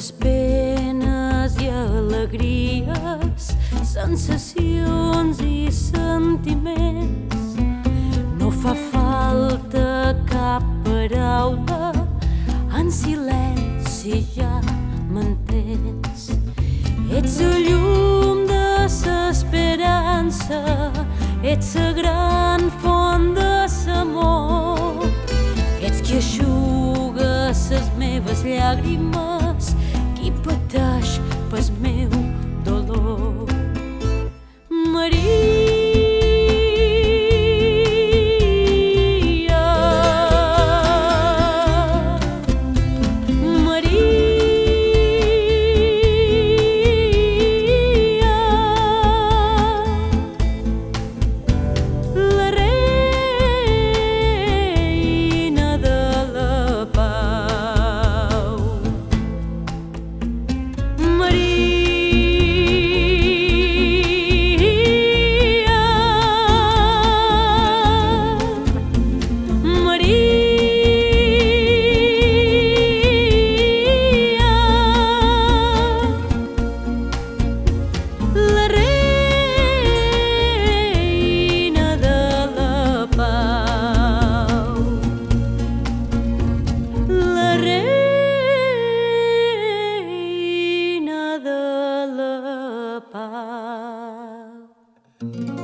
ses penes i alegries, sensacions i sentiments. No fa falta cap paraula, en silenci ja m'entens. Ets la llum de s'esperança, ets la gran font de l'amor. Ets qui eixuga ses meves llàgrimes, qui pateix pel meu dolor. Maria, pau.